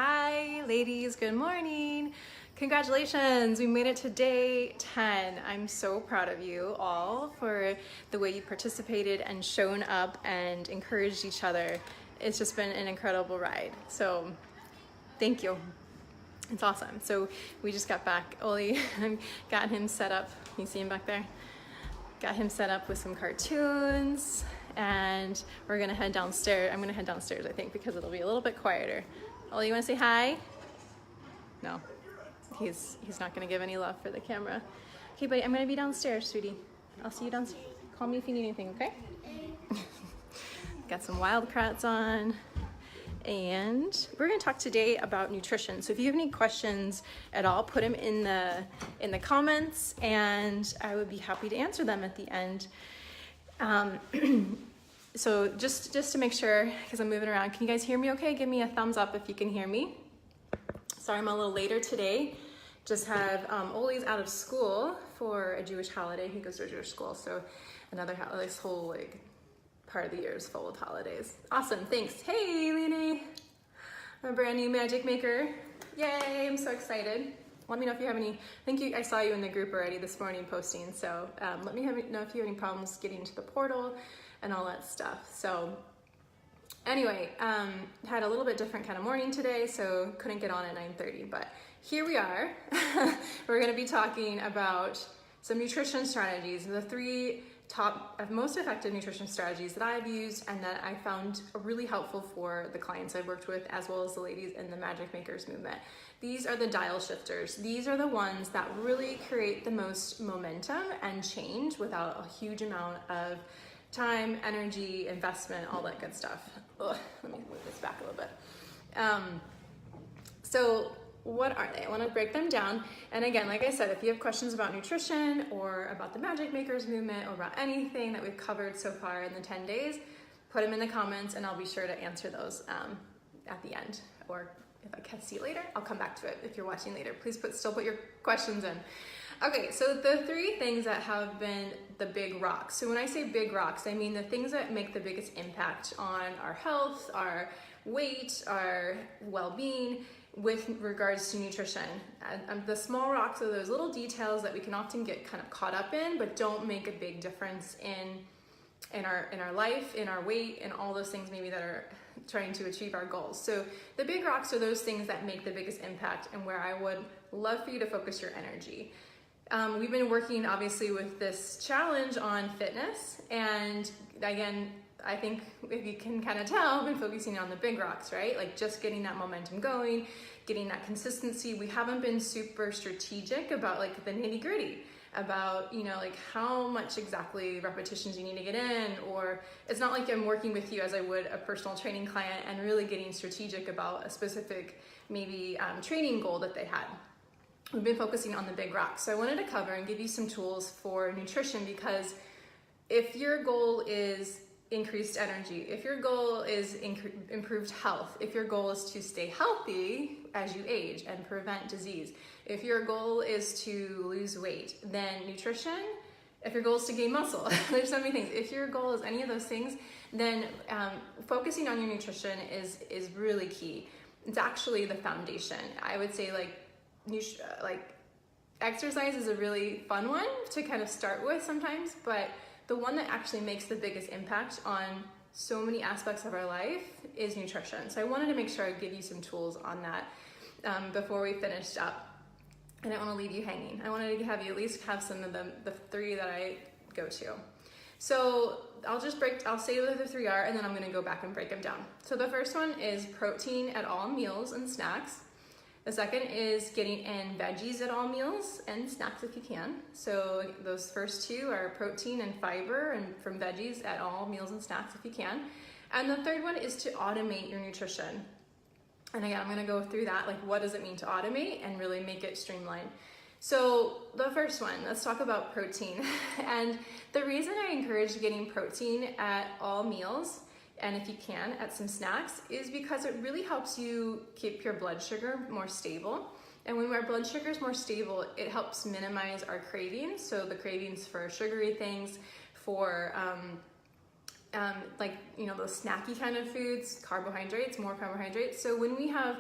Hi ladies, good morning. Congratulations, we made it to day 10. I'm so proud of you all for the way you participated and shown up and encouraged each other. It's just been an incredible ride. So thank you. It's awesome. So we just got back. Oli, got him set up. You see him back there? Got him set up with some cartoons and we're gonna head downstairs. I'm gonna head downstairs, I think, because it'll be a little bit quieter. Oli, you wanna say hi? No, he's not gonna give any love for the camera. Okay, buddy, I'm gonna be downstairs, sweetie. I'll see you downstairs. Call me if you need anything, okay? Got some wild kratts on. And we're going to talk today about nutrition. So if you have any questions at all, put them in the comments and I would be happy to answer them at the end. So just to make sure, because I'm moving around, can you guys hear me okay? Give me a thumbs up if you can hear me. Sorry I'm a little later today. Just have Oli's out of school for a Jewish holiday. He goes to a Jewish school, so this whole part of the year is full with holidays. Awesome, thanks. Hey, Lene, I'm a brand new magic maker. Yay, I'm so excited. Let me know if you have any, I saw you in the group already this morning posting, so let me know if you have any problems getting to the portal and all that stuff. So anyway, had a little bit different kind of morning today, so couldn't get on at 9:30, but here we are. We're gonna be talking about some nutrition strategies, the 3 top most effective nutrition strategies that I've used and that I found really helpful for the clients I've worked with, as well as the ladies in the Magic Makers movement. These are the dial shifters. These are the ones that really create the most momentum and change without a huge amount of time, energy, investment, all that good stuff. Ugh, let me move this back a little bit. So what are they? I want to break them down. And again, like I said, if you have questions about nutrition or about the Magic Makers movement or about anything that we've covered so far in the 10 days, put them in the comments and I'll be sure to answer those at the end. Or if I can see it later, I'll come back to it. If you're watching later, please still put your questions in. Okay, so the 3 things that have been the big rocks. So when I say big rocks, I mean the things that make the biggest impact on our health, our weight, our well-being, with regards to nutrition. The small rocks are those little details that we can often get kind of caught up in, but don't make a big difference in our life, in our weight, and all those things maybe that are trying to achieve our goals. So the big rocks are those things that make the biggest impact and where I would love for you to focus your energy. We've been working obviously with this challenge on fitness, and again, I think if you can kind of tell, I've been focusing on the big rocks, right? Like just getting that momentum going, getting that consistency. We haven't been super strategic about like the nitty gritty, about, like how much exactly repetitions you need to get in, or it's not like I'm working with you as I would a personal training client and really getting strategic about a specific maybe training goal that they had. We've been focusing on the big rocks. So I wanted to cover and give you some tools for nutrition, because if your goal is increased energy, if your goal is improved health, if your goal is to stay healthy as you age and prevent disease, if your goal is to lose weight, then nutrition, if your goal is to gain muscle, there's so many things. If your goal is any of those things, then focusing on your nutrition is really key. It's actually the foundation. I would say like exercise is a really fun one to kind of start with sometimes, but the one that actually makes the biggest impact on so many aspects of our life is nutrition. So I wanted to make sure I give you some tools on that before we finished up. I didn't want to leave you hanging. I wanted to have you at least have some of the 3 that I go to. So I'll say what the 3 are, and then I'm going to go back and break them down. So the first one is protein at all meals and snacks. The second is getting in veggies at all meals and snacks if you can. So those first 2 are protein and fiber and from veggies at all meals and snacks if you can. And the third one is to automate your nutrition. And again, I'm going to go through that, like what does it mean to automate and really make it streamlined. So the first one, let's talk about protein. And the reason I encourage getting protein at all meals, and if you can, at some snacks, is because it really helps you keep your blood sugar more stable. And when our blood sugar is more stable, it helps minimize our cravings. So the cravings for sugary things, for those snacky kind of foods, carbohydrates, more carbohydrates. So when we have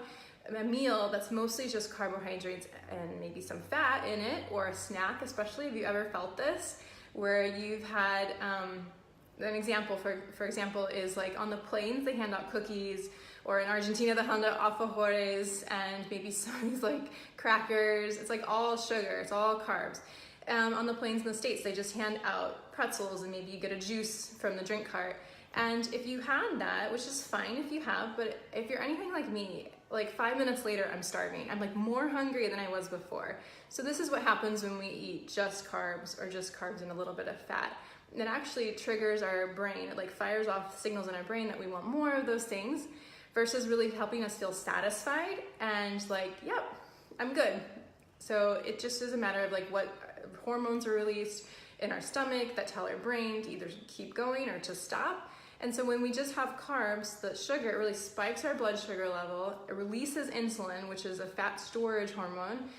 a meal that's mostly just carbohydrates and maybe some fat in it, or a snack, especially if you ever felt this, where you've had, an example, for example, is like on the planes, they hand out cookies, or in Argentina, they hand out alfajores and maybe some of these like crackers. It's like all sugar, it's all carbs. On the planes in the States, they just hand out pretzels and maybe you get a juice from the drink cart. And if you had that, which is fine if you have, but if you're anything like me, like 5 minutes later, I'm starving. I'm like more hungry than I was before. So this is what happens when we eat just carbs or just carbs and a little bit of fat. It actually triggers our brain. It like fires off signals in our brain that we want more of those things versus really helping us feel satisfied and like, yep, I'm good. So it just is a matter of like what hormones are released in our stomach that tell our brain to either keep going or to stop. And so when we just have carbs, the sugar, it really spikes our blood sugar level. It releases insulin, which is a fat storage hormone.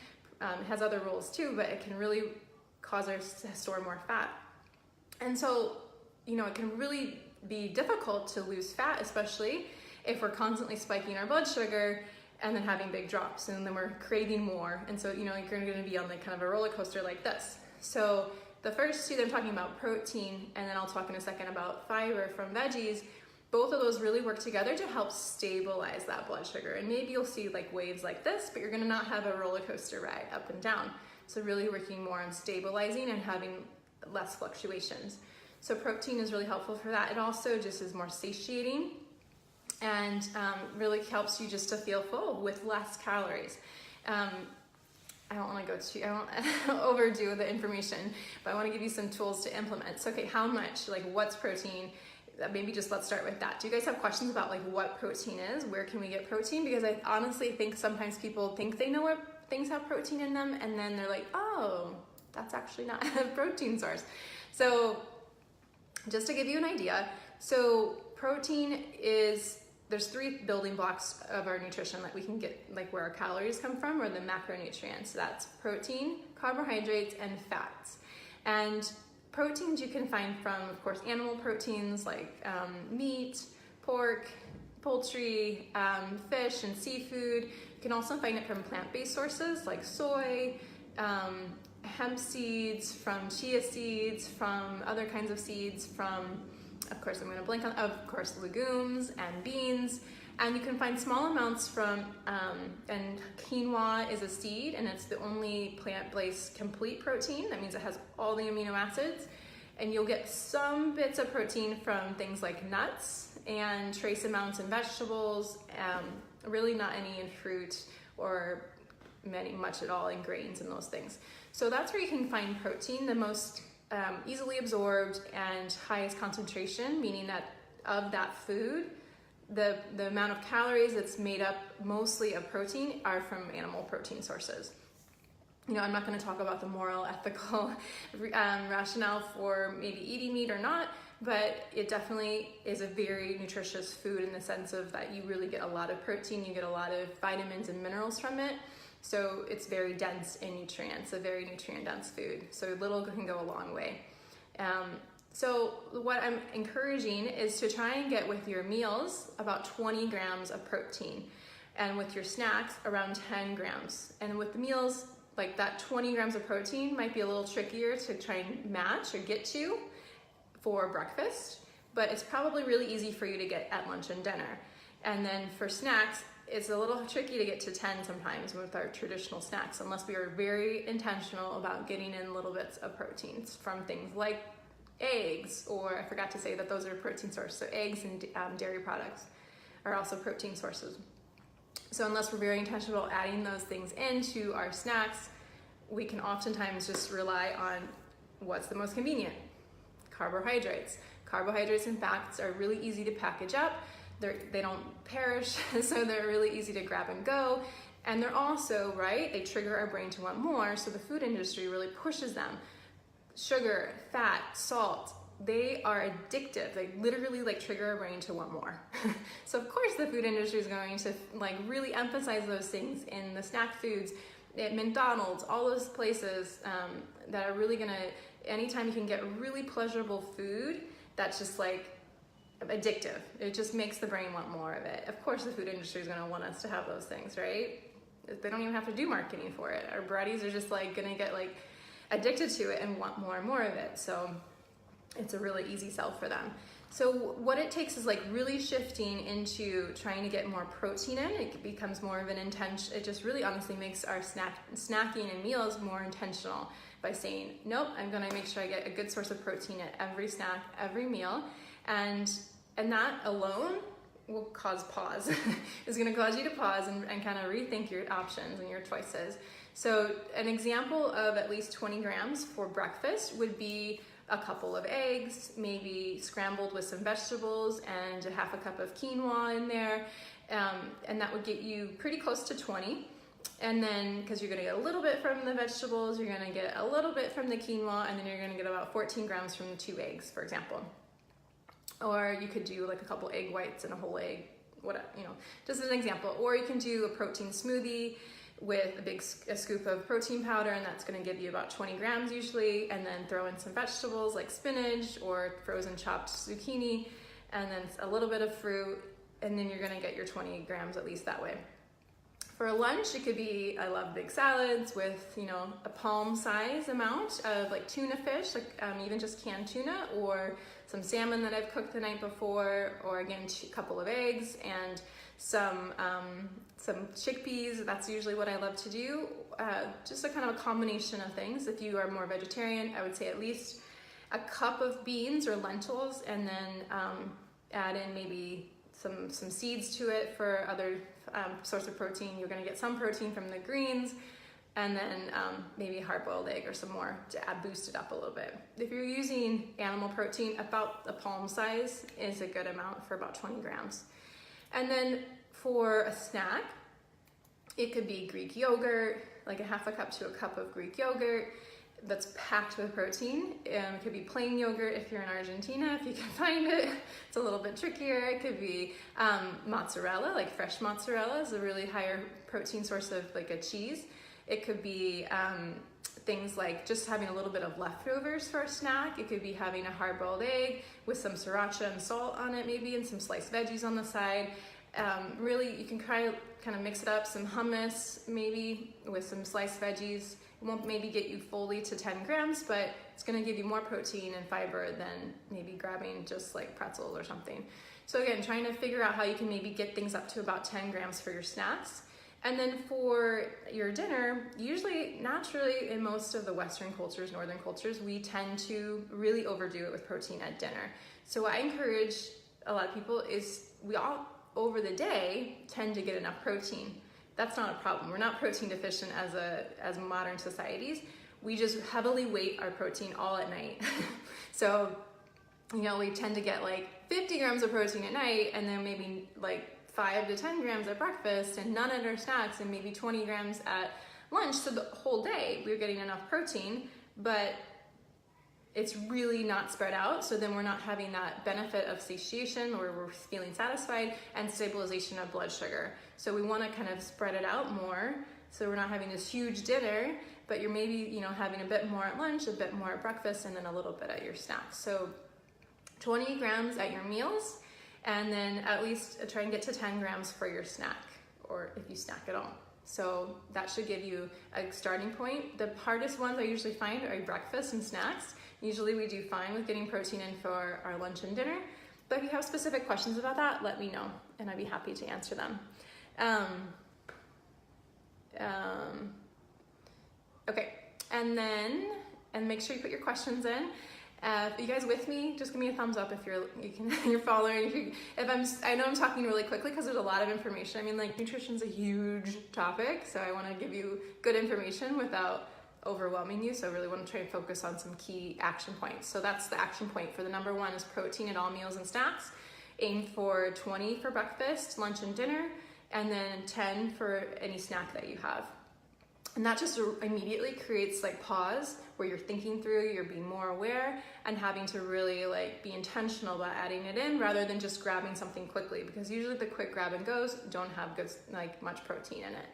It has other roles too, but it can really cause us to store more fat. And so, you know, it can really be difficult to lose fat, especially if we're constantly spiking our blood sugar and then having big drops, and then we're craving more. And so, you know, you're gonna be on like kind of a roller coaster like this. So the first two that I'm talking about, protein, and then I'll talk in a second about fiber from veggies, both of those really work together to help stabilize that blood sugar. And maybe you'll see like waves like this, but you're gonna not have a roller coaster ride up and down. So really working more on stabilizing and having less fluctuations. So protein is really helpful for that. It also just is more satiating and really helps you just to feel full with less calories. I don't want to I won't overdo the information, but I want to give you some tools to implement. So, okay, how much, like what's protein? Maybe just let's start with that. Do you guys have questions about like what protein is? Where can we get protein? Because I honestly think sometimes people think they know what things have protein in them, and then they're like, oh, that's actually not a protein source. So just to give you an idea, so protein is, there's 3 building blocks of our nutrition that we can get, like where our calories come from, or the macronutrients. That's protein, carbohydrates, and fats. And proteins you can find from, of course, animal proteins like meat, pork, poultry, fish, and seafood. You can also find it from plant-based sources like soy, hemp seeds, from chia seeds, from other kinds of seeds, from, of course, I'm going to blank on, of course, legumes and beans. And you can find small amounts from, and quinoa is a seed, and it's the only plant-based complete protein. That means it has all the amino acids. And you'll get some bits of protein from things like nuts and trace amounts in vegetables, really not any in fruit or much at all in grains and those things. So that's where you can find protein, the most easily absorbed and highest concentration, meaning that of that food, the amount of calories that's made up mostly of protein are from animal protein sources. You know, I'm not going to talk about the moral, ethical rationale for maybe eating meat or not, but it definitely is a very nutritious food in the sense of that you really get a lot of protein, you get a lot of vitamins and minerals from it. So it's very dense in nutrients, a very nutrient dense food. So little can go a long way. So what I'm encouraging is to try and get with your meals about 20 grams of protein, and with your snacks around 10 grams. And with the meals, like that 20 grams of protein might be a little trickier to try and match or get to for breakfast, but it's probably really easy for you to get at lunch and dinner. And then for snacks, it's a little tricky to get to 10 sometimes with our traditional snacks, unless we are very intentional about getting in little bits of proteins from things like eggs, or I forgot to say that those are protein sources. So eggs and dairy products are also protein sources. So unless we're very intentional about adding those things into our snacks, we can oftentimes just rely on what's the most convenient. Carbohydrates. Carbohydrates and fats are really easy to package up. They don't perish, so they're really easy to grab and go. And they're also, right, they trigger our brain to want more, so the food industry really pushes them. Sugar, fat, salt, they are addictive. They literally like trigger our brain to want more. So of course the food industry is going to like really emphasize those things in the snack foods, at McDonald's, all those places that are really gonna, anytime you can get really pleasurable food that's just like addictive. It just makes the brain want more of it. Of course, the food industry is going to want us to have those things, right? They don't even have to do marketing for it. Our bodies are just like going to get like addicted to it and want more and more of it. So it's a really easy sell for them. So what it takes is like really shifting into trying to get more protein in. It becomes more of an intention. It just really honestly makes our snacking and meals more intentional by saying, nope, I'm going to make sure I get a good source of protein at every snack, every meal. And that alone will cause pause. It's going to cause you to pause and kind of rethink your options and your choices. So an example of at least 20 grams for breakfast would be a couple of eggs, maybe scrambled with some vegetables and a half a cup of quinoa in there. And that would get you pretty close to 20. And then, because you're going to get a little bit from the vegetables, you're going to get a little bit from the quinoa, and then you're going to get about 14 grams from the 2 eggs, for example. Or you could do like a couple egg whites and a whole egg, whatever, just as an example. Or you can do a protein smoothie with a scoop of protein powder, and that's going to give you about 20 grams usually, and then throw in some vegetables like spinach or frozen chopped zucchini, and then a little bit of fruit, and then you're going to get your 20 grams at least that way. For lunch, it could be, I love big salads with, a palm size amount of like tuna fish, like even just canned tuna, or some salmon that I've cooked the night before, or again, a couple of eggs and some chickpeas. That's usually what I love to do. Just a kind of a combination of things. If you are more vegetarian, I would say at least a cup of beans or lentils, and then add in maybe some seeds to it for other source of protein. You're going to get some protein from the greens, and then maybe a hard-boiled egg or some more to boost it up a little bit. If you're using animal protein, about a palm size is a good amount for about 20 grams. And then for a snack, it could be Greek yogurt, like a half a cup to a cup of Greek yogurt that's packed with protein. It could be plain yogurt if you're in Argentina, if you can find it. It's a little bit trickier. It could be mozzarella, like fresh mozzarella is a really higher protein source of like a cheese. It could be things like just having a little bit of leftovers for a snack. It could be having a hard-boiled egg with some sriracha and salt on it maybe, and some sliced veggies on the side. Really, you can kind of mix it up, some hummus maybe with some sliced veggies. It won't maybe get you fully to 10 grams, but it's going to give you more protein and fiber than maybe grabbing just like pretzels or something. So again, trying to figure out how you can maybe get things up to about 10 grams for your snacks. And then for your dinner, usually naturally in most of the Western cultures, Northern cultures, we tend to really overdo it with protein at dinner. So what I encourage a lot of people is we all over the day tend to get enough protein. That's not a problem. We're not protein deficient as modern societies. We just heavily weight our protein all at night. So, we tend to get like 50 grams of protein at night, and then maybe like 5 to 10 grams at breakfast, and none at our snacks, and maybe 20 grams at lunch. So the whole day we're getting enough protein, but it's really not spread out. So then we're not having that benefit of satiation, or we're feeling satisfied, and stabilization of blood sugar. So we want to kind of spread it out more. So we're not having this huge dinner, but you're maybe, having a bit more at lunch, a bit more at breakfast, and then a little bit at your snacks. So 20 grams at your meals, and then at least try and get to 10 grams for your snack, or if you snack at all. So that should give you a starting point. The hardest ones I usually find are breakfast and snacks. Usually we do fine with getting protein in for our lunch and dinner, but if you have specific questions about that, let me know, and I'd be happy to answer them. Okay, and make sure you put your questions in. Are you guys with me? Just give me a thumbs up if you're following. I know I'm talking really quickly because there's a lot of information. I mean, like, nutrition's a huge topic, so I want to give you good information without overwhelming you. So I really want to try and focus on some key action points. So that's the action point for the number one is protein at all meals and snacks. Aim for 20 for breakfast, lunch, and dinner, and then 10 for any snack that you have. And that just immediately creates like pause where you're thinking through, you're being more aware, and having to really like be intentional about adding it in rather than just grabbing something quickly, because usually the quick grab and goes don't have much protein in it.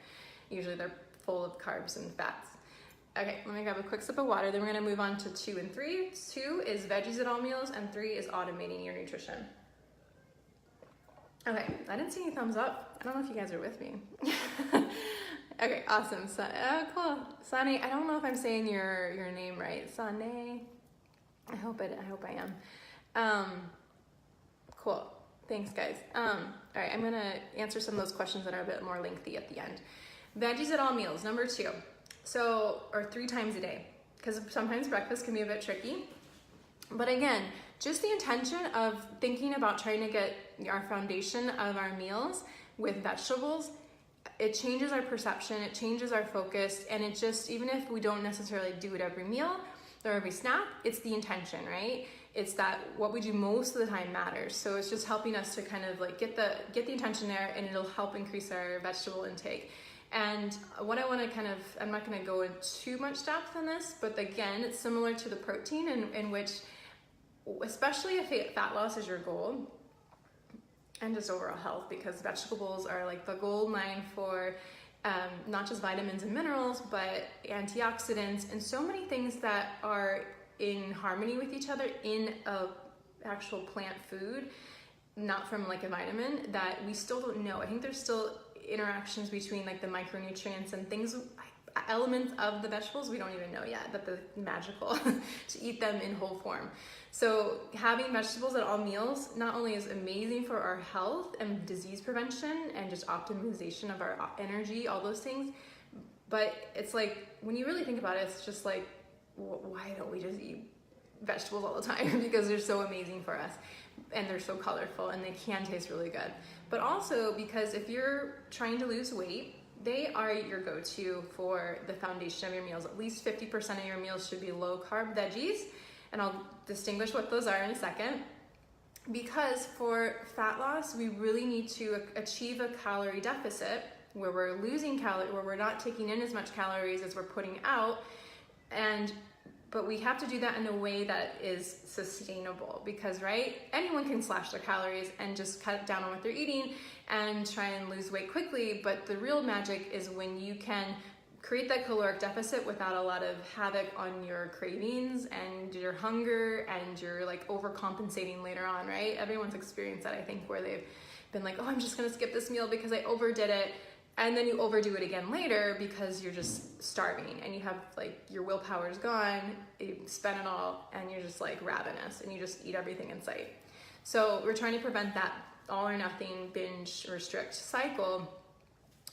Usually they're full of carbs and fats. Okay, let me grab a quick sip of water, then we're gonna move on to 2 and 3. 2 is veggies at all meals, and 3 is automating your nutrition. Okay, I didn't see any thumbs up. I don't know if you guys are with me. Okay, awesome. So, cool. Sane, I don't know if I'm saying your name right. Sane. I hope I am. Cool. Thanks, guys. All right, I'm gonna answer some of those questions that are a bit more lengthy at the end. Veggies at all meals, number 2. So, or 3 times a day, because sometimes breakfast can be a bit tricky. But again, just the intention of thinking about trying to get our foundation of our meals with vegetables, it changes our perception, it changes our focus, and it just, even if we don't necessarily do it every meal or every snack, it's the intention, right? It's that what we do most of the time matters. So it's just helping us to kind of like get the intention there, and it'll help increase our vegetable intake. And what I want to kind of, I'm not going to go in too much depth on this, but again, it's similar to the protein in which, especially if fat loss is your goal, and just overall health, because vegetables are like the gold mine for not just vitamins and minerals, but antioxidants and so many things that are in harmony with each other in a actual plant food, not from like a vitamin, that we still don't know. I think there's still interactions between like the micronutrients and things, elements of the vegetables we don't even know yet, that they're magical to eat them in whole form. So having vegetables at all meals not only is amazing for our health and disease prevention and just optimization of our energy, all those things, but it's like, when you really think about it, it's just like, why don't we just eat vegetables all the time? Because they're so amazing for us, and they're so colorful, and they can taste really good. But also because if you're trying to lose weight, they are your go-to for the foundation of your meals. At least 50% of your meals should be low-carb veggies, and I'll distinguish what those are in a second. Because for fat loss, we really need to achieve a calorie deficit where we're losing calories, where we're not taking in as much calories as we're putting out, but we have to do that in a way that is sustainable, because right, anyone can slash their calories and just cut down on what they're eating and try and lose weight quickly. But the real magic is when you can create that caloric deficit without a lot of havoc on your cravings and your hunger, and you're like overcompensating later on, right? Everyone's experienced that, I think, where they've been like, oh, I'm just gonna skip this meal because I overdid it. And then you overdo it again later because you're just starving and you have like your willpower is gone, you spent it all, and you're just like ravenous and you just eat everything in sight. So we're trying to prevent that all or nothing binge restrict cycle.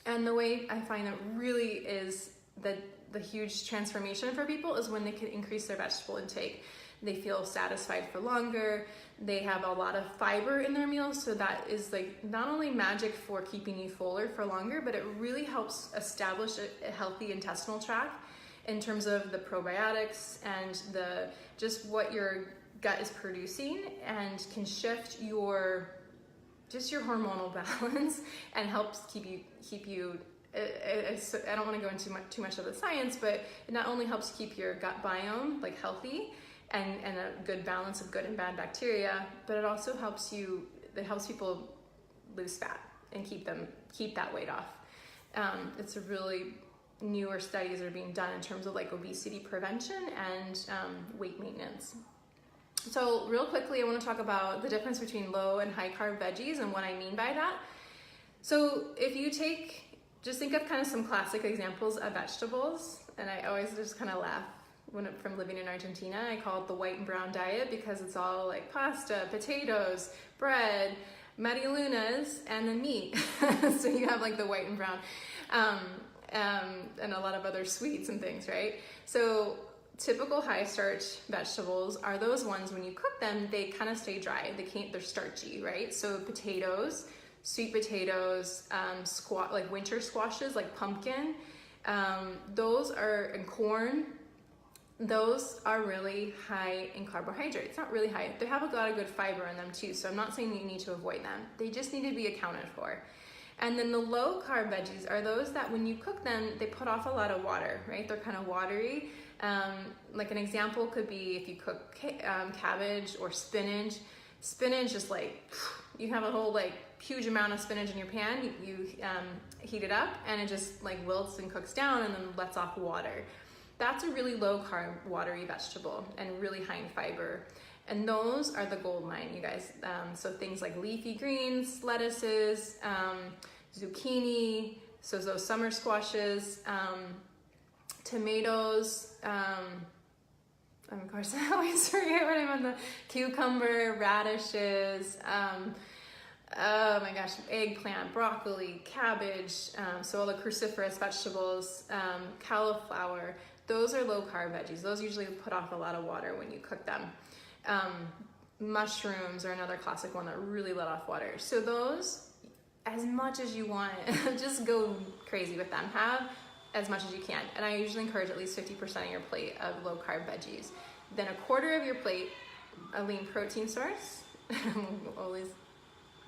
And the way I find that really is the huge transformation for people is when they can increase their vegetable intake. They feel satisfied for longer. They have a lot of fiber in their meals, so that is like not only magic for keeping you fuller for longer, but it really helps establish a healthy intestinal tract in terms of the probiotics and the just what your gut is producing, and can shift your hormonal balance and helps keep you. I don't want to go into too much of the science, but it not only helps keep your gut biome like healthy and a good balance of good and bad bacteria, but it also helps people lose fat and keep that weight off. It's a really newer studies are being done in terms of like obesity prevention and weight maintenance. So real quickly, I want to talk about the difference between low and high carb veggies and what I mean by that. So if you just think of kind of some classic examples of vegetables, and I always just kind of laugh from living in Argentina. I call it the white and brown diet because it's all like pasta, potatoes, bread, medialunas, and then meat. So you have like the white and brown, and a lot of other sweets and things, right? So typical high starch vegetables are those ones when you cook them, they kind of stay dry. They're starchy, right? So potatoes, sweet potatoes, like winter squashes, like pumpkin, those are, and corn, those are really high in carbohydrates. Not really high. They have a lot of good fiber in them too, so I'm not saying you need to avoid them. They just need to be accounted for. And then the low carb veggies are those that when you cook them, they put off a lot of water, right? They're kind of watery. Like an example could be if you cook cabbage or spinach. Spinach is like, you have a whole like huge amount of spinach in your pan, you heat it up and it just like wilts and cooks down and then lets off water. That's a really low carb, watery vegetable and really high in fiber. And those are the gold mine, you guys. So things like leafy greens, lettuces, zucchini, so those summer squashes, tomatoes, of course I always forget what I'm on, the cucumber, radishes, oh my gosh, eggplant, broccoli, cabbage, so all the cruciferous vegetables, cauliflower. Those are low carb veggies. Those usually put off a lot of water when you cook them. Mushrooms are another classic one that really let off water. So those, as much as you want, just go crazy with them. Have as much as you can. And I usually encourage at least 50% of your plate of low carb veggies. Then a quarter of your plate, a lean protein source. I'm always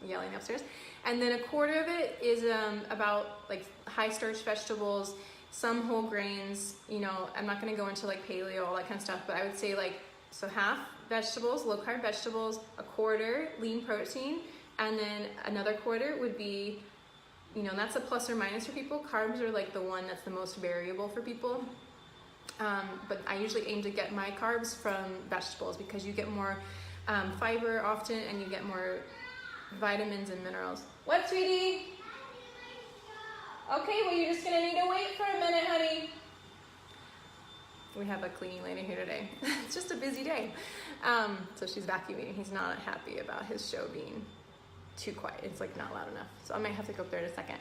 yelling upstairs. And then a quarter of it is about like high starch vegetables, some whole grains. You know, I'm not gonna go into like paleo, all that kind of stuff, but I would say like, so half vegetables, low carb vegetables, a quarter lean protein, and then another quarter would be, you know, that's a plus or minus for people. Carbs are like the one that's the most variable for people. But I usually aim to get my carbs from vegetables because you get more fiber often and you get more vitamins and minerals. What, sweetie? Okay, well, you're just gonna need to wait for a minute, honey. We have a cleaning lady here today. It's just a busy day. So she's vacuuming. He's not happy about his show being too quiet. It's like not loud enough. So I might have to go up there in a second.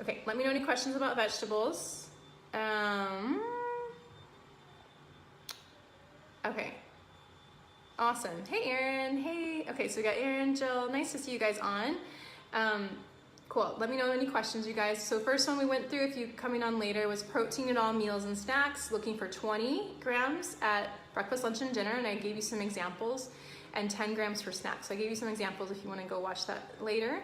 Okay, let me know any questions about vegetables. Okay. Awesome. Hey, Erin. Hey. Okay, so we got Erin, Jill. Nice to see you guys on. Cool. Let me know any questions, you guys. So first one we went through, if you coming on later, was protein at all meals and snacks, looking for 20 grams at breakfast, lunch, and dinner, and I gave you some examples, and 10 grams for snacks. So I gave you some examples if you want to go watch that later.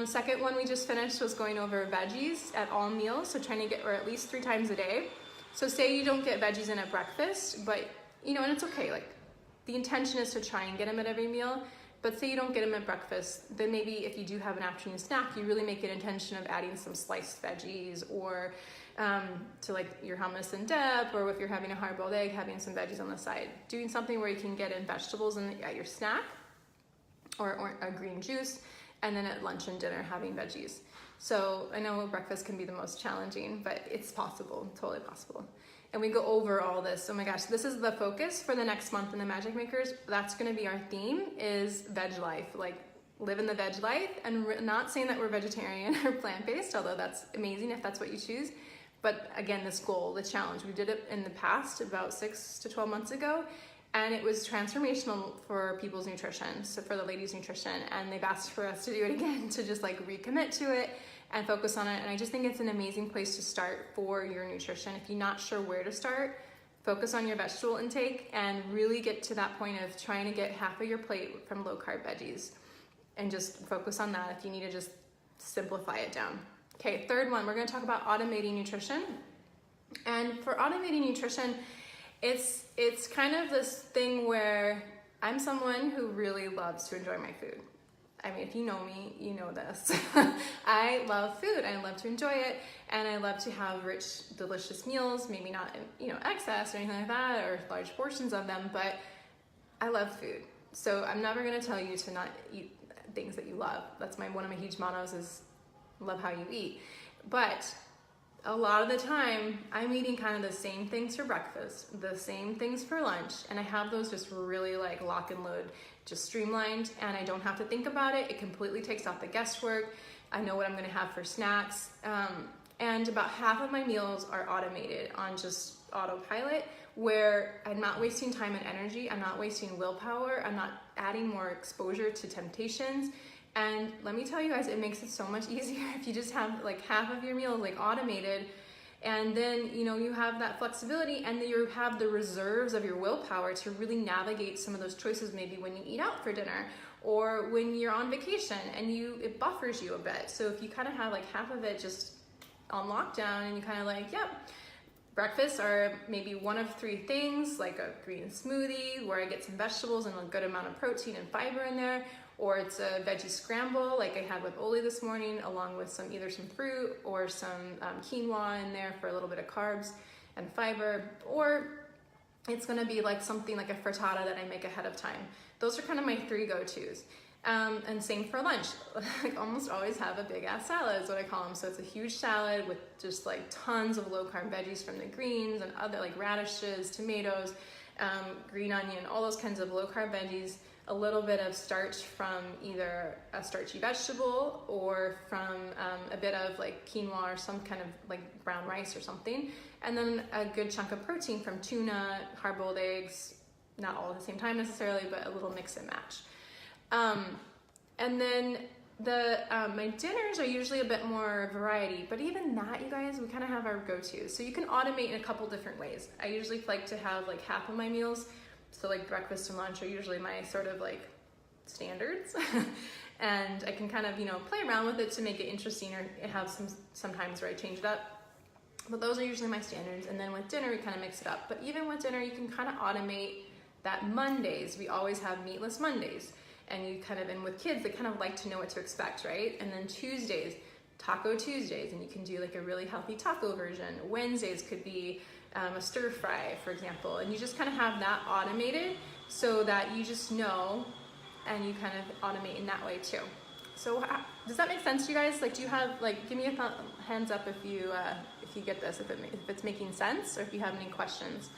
Second one we just finished was going over veggies at all meals, so trying to get, or at least 3 times a day. So say you don't get veggies in at breakfast, but, you know, and it's okay, like, the intention is to try and get them at every meal. But say you don't get them at breakfast, then maybe if you do have an afternoon snack, you really make an intention of adding some sliced veggies, or to like your hummus and dip, or if you're having a hard-boiled egg, having some veggies on the side. Doing something where you can get in vegetables at your snack, or a green juice, and then at lunch and dinner having veggies. So I know breakfast can be the most challenging, but it's possible, totally possible. And we go over all this. Oh my gosh, this is the focus for the next month in the Magic Makers. That's gonna be our theme, is veg life, like living the veg life. And we're not saying that we're vegetarian or plant-based, although that's amazing if that's what you choose. But again, this goal, the challenge, we did it in the past about 6 to 12 months ago, and it was transformational for people's nutrition, so for the ladies' nutrition, and they've asked for us to do it again, to just like recommit to it and focus on it. And I just think it's an amazing place to start for your nutrition. If you're not sure where to start, focus on your vegetable intake and really get to that point of trying to get half of your plate from low carb veggies, and just focus on that if you need to just simplify it down. Okay, third one, we're gonna talk about automating nutrition. And for automating nutrition, it's kind of this thing where I'm someone who really loves to enjoy my food. I mean, if you know me, you know this. I love food, I love to enjoy it, and I love to have rich, delicious meals, maybe not, you know, excess or anything like that, or large portions of them, but I love food. So I'm never gonna tell you to not eat things that you love. That's one of my huge mottos, is love how you eat. But a lot of the time, I'm eating kind of the same things for breakfast, the same things for lunch, and I have those just really like lock and load, just streamlined, and I don't have to think about it. It completely takes off the guesswork. I know what I'm gonna have for snacks. And about half of my meals are automated on just autopilot, where I'm not wasting time and energy, I'm not wasting willpower, I'm not adding more exposure to temptations. And let me tell you guys, it makes it so much easier if you just have like half of your meals like automated, and then, you know, you have that flexibility, and then you have the reserves of your willpower to really navigate some of those choices, maybe when you eat out for dinner or when you're on vacation, and it buffers you a bit. So if you kind of have like half of it just on lockdown, and you kind of like, yep, breakfasts are maybe one of 3 things, like a green smoothie where I get some vegetables and a good amount of protein and fiber in there, or it's a veggie scramble like I had with Oli this morning, along with either some fruit or some quinoa in there for a little bit of carbs and fiber. Or it's gonna be like something like a frittata that I make ahead of time. Those are kind of my 3 go-tos. And same for lunch. I almost always have a big ass salad is what I call them. So it's a huge salad with just like tons of low carb veggies from the greens and other like radishes, tomatoes, green onion, all those kinds of low carb veggies, a little bit of starch from either a starchy vegetable or from a bit of like quinoa or some kind of like brown rice or something. And then a good chunk of protein from tuna, hard-boiled eggs, not all at the same time necessarily, but a little mix and match. And then my dinners are usually a bit more variety, but even that, you guys, we kind of have our go-tos. So you can automate in a couple different ways. I usually like to have like half of my meals, so like breakfast and lunch are usually my sort of like standards. And I can kind of, you know, play around with it to make it interesting, or have sometimes where I change it up. But those are usually my standards. And then with dinner, we kind of mix it up. But even with dinner, you can kind of automate that. Mondays, we always have meatless Mondays. And you kind of, and with kids, they kind of like to know what to expect, right? And then Tuesdays, Taco Tuesdays, and you can do like a really healthy taco version. Wednesdays could be a stir fry, for example. And you just kind of have that automated so that you just know, and you kind of automate in that way too. So does that make sense to you guys? Like, do you have, like, give me a hands up if you get this, if it's making sense, or if you have any questions.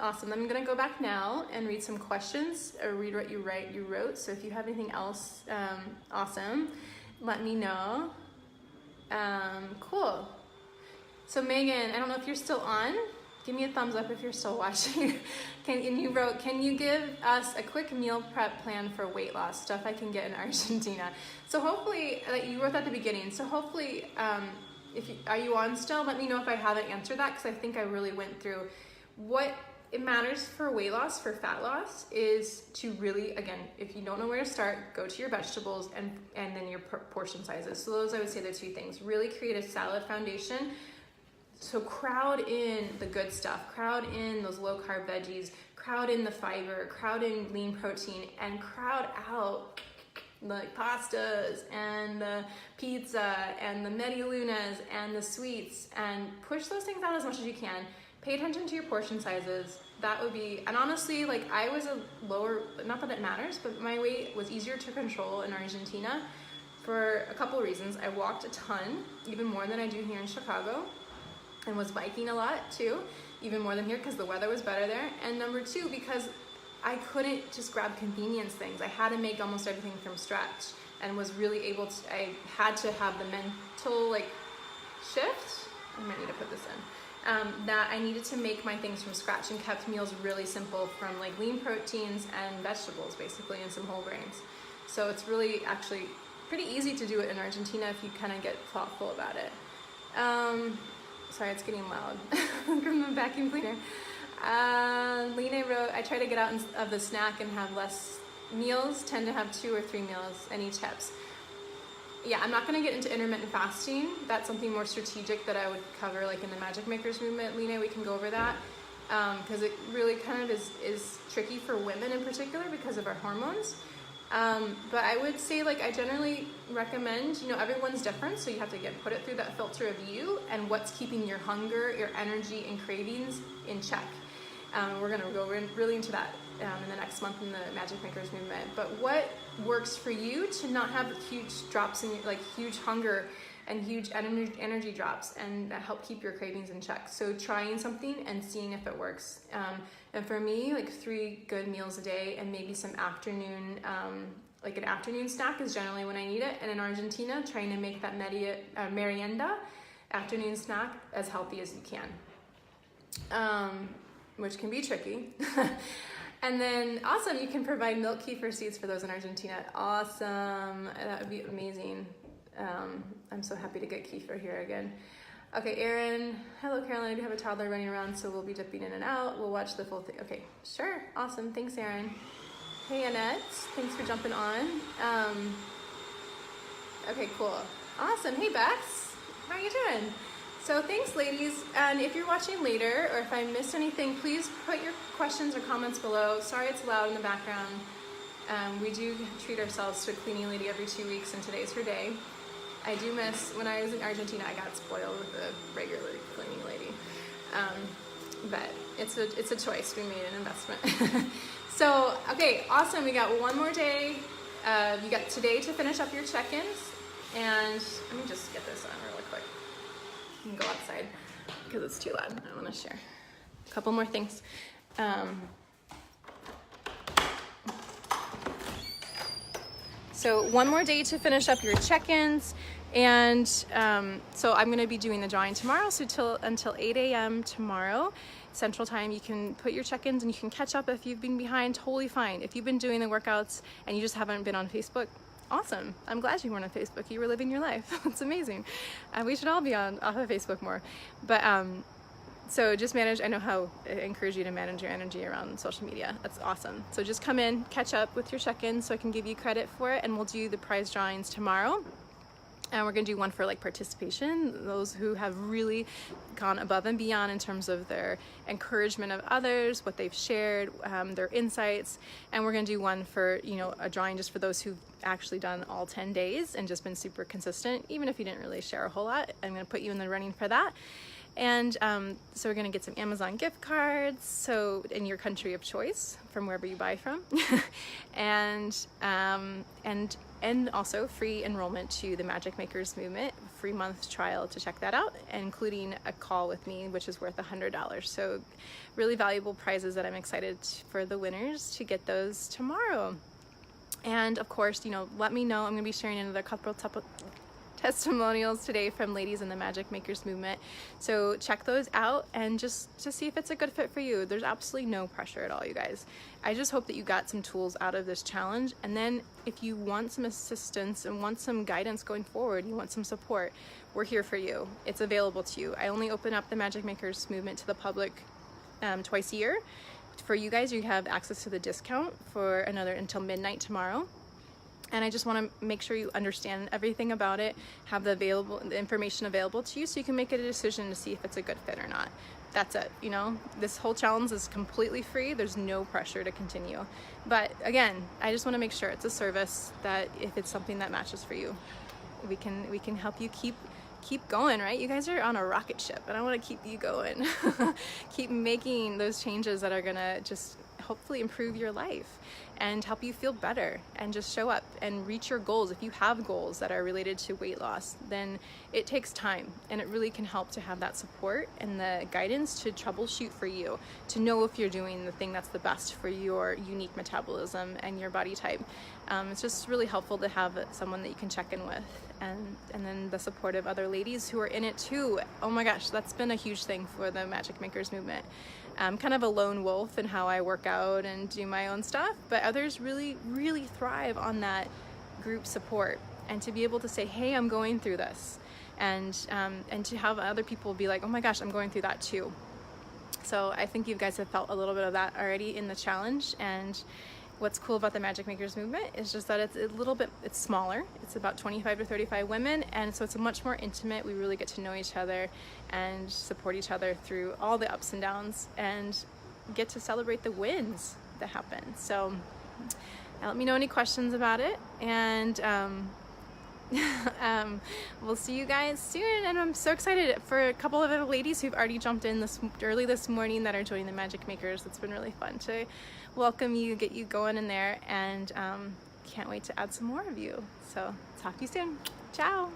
Awesome. I'm gonna go back now and read some questions, or read what you wrote. So if you have anything else, awesome, let me know. Cool. So Megan, I don't know if you're still on. Give me a thumbs up if you're still watching. And you wrote, can you give us a quick meal prep plan for weight loss, stuff I can get in Argentina? So hopefully, like you wrote that at the beginning. So hopefully, are you on still? Let me know if I haven't answered that, because I think I really went through what it matters for weight loss, for fat loss, is to really, again, if you don't know where to start, go to your vegetables and then your portion sizes. So those, I would say, the 2 things. Really create a salad foundation. So crowd in the good stuff, crowd in those low carb veggies, crowd in the fiber, crowd in lean protein, and crowd out like pastas and the pizza and the medialunas and the sweets, and push those things out as much as you can. Pay attention to your portion sizes. That would be, and honestly, like I was a lower, not that it matters, but my weight was easier to control in Argentina for a couple of reasons. I walked a ton, even more than I do here in Chicago, and was biking a lot too, even more than here because the weather was better there. And number 2, because I couldn't just grab convenience things. I had to make almost everything from scratch, and was really able to, I had to have the mental like shift. I might need to put this in. That I needed to make my things from scratch, and kept meals really simple from like lean proteins and vegetables basically, and some whole grains. So it's really actually pretty easy to do it in Argentina if you kind of get thoughtful about it. Sorry, it's getting loud from the vacuum cleaner. Lena wrote, I try to get out of the snack and have less meals, tend to have 2 or 3 meals and eat chips. Yeah, I'm not going to get into intermittent fasting. That's something more strategic that I would cover like in the Magic Makers movement. Lena, we can go over that because it really kind of is tricky for women in particular because of our hormones. But I would say, like, I generally recommend, you know, everyone's different, so you have to put it through that filter of you and what's keeping your hunger, your energy, and cravings in check. We're going to go really into that in the next month in the Magic Makers movement. But what works for you to not have huge drops in, like, huge hunger and huge energy drops, and help keep your cravings in check? So trying something and seeing if it works. And for me, like 3 good meals a day and maybe some afternoon, like an afternoon snack is generally when I need it. And in Argentina, trying to make that merienda, afternoon snack, as healthy as you can, which can be tricky. And then awesome, you can provide milk kefir seeds for those in Argentina. Awesome, that would be amazing. I'm so happy to get kefir here again. Okay, Erin, hello Carolyn, I do have a toddler running around, so we'll be dipping in and out. We'll watch the full thing. Okay, sure, awesome, thanks Erin. Hey Annette, thanks for jumping on. Okay, cool, awesome. Hey Bex, how are you doing? So thanks ladies, and if you're watching later, or if I missed anything, please put your questions or comments below. Sorry it's loud in the background. We do treat ourselves to a cleaning lady every 2 weeks, and today's her day. I do miss, when I was in Argentina, I got spoiled with the regular cleaning lady. But it's a choice. We made an investment. So, okay, awesome. We got one more day. You got today to finish up your check-ins. And let me just get this on really quick. You can go outside because it's too loud. I want to share a couple more things. So one more day to finish up your check-ins. And so I'm going to be doing the drawing tomorrow. So until 8 a.m. tomorrow Central Time, you can put your check-ins and you can catch up if you've been behind. Totally fine. If you've been doing the workouts and you just haven't been on Facebook, awesome. I'm glad you weren't on Facebook. You were living your life. It's amazing. We should all be off of Facebook more. But so just manage. I know how I encourage you to manage your energy around social media. That's awesome. So just come in, catch up with your check-ins so I can give you credit for it, and we'll do the prize drawings tomorrow. And we're going to do one for like participation, those who have really gone above and beyond in terms of their encouragement of others, what they've shared, their insights. And we're going to do one for, you know, a drawing just for those who've actually done all 10 days and just been super consistent. Even if you didn't really share a whole lot, I'm going to put you in the running for that. And so we're going to get some Amazon gift cards, so in your country of choice from wherever you buy from, and also free enrollment to the Magic Makers movement, free month trial to check that out, including a call with me, which is worth $100. So really valuable prizes that I'm excited for the winners to get those tomorrow. And of course, you know, let me know. I'm going to be sharing another couple testimonials today from ladies in the Magic Makers movement. So check those out and just to see if it's a good fit for you. There's absolutely no pressure at all, you guys. I just hope that you got some tools out of this challenge. And then if you want some assistance and want some guidance going forward, you want some support, we're here for you. It's available to you. I only open up the Magic Makers movement to the public twice a year. For you guys, you have access to the discount for until midnight tomorrow. And I just want to make sure you understand everything about it, have the information available to you so you can make a decision to see if it's a good fit or not. That's it, you know? This whole challenge is completely free. There's no pressure to continue. But again, I just want to make sure it's a service that if it's something that matches for you, we can help you keep going, right? You guys are on a rocket ship and I want to keep you going. Keep making those changes that are going to just hopefully improve your life and help you feel better and just show up and reach your goals. If you have goals that are related to weight loss, then it takes time, and it really can help to have that support and the guidance to troubleshoot for you, to know if you're doing the thing that's the best for your unique metabolism and your body type. It's just really helpful to have someone that you can check in with, and then the support of other ladies who are in it too. Oh my gosh, that's been a huge thing for the Magic Makers movement. I'm kind of a lone wolf in how I work out and do my own stuff, but others really, really thrive on that group support, and to be able to say, hey, I'm going through this, and to have other people be like, oh my gosh, I'm going through that too. So I think you guys have felt a little bit of that already in the challenge. And what's cool about the Magic Makers movement is just that it's smaller. It's about 25 to 35 women, and so it's much more intimate. We really get to know each other and support each other through all the ups and downs, and get to celebrate the wins that happen. So let me know any questions about it, and we'll see you guys soon. And I'm so excited for a couple of the ladies who've already jumped in early this morning that are joining the Magic Makers. It's been really fun to welcome you, get you going in there, and can't wait to add some more of you. So talk to you soon. Ciao.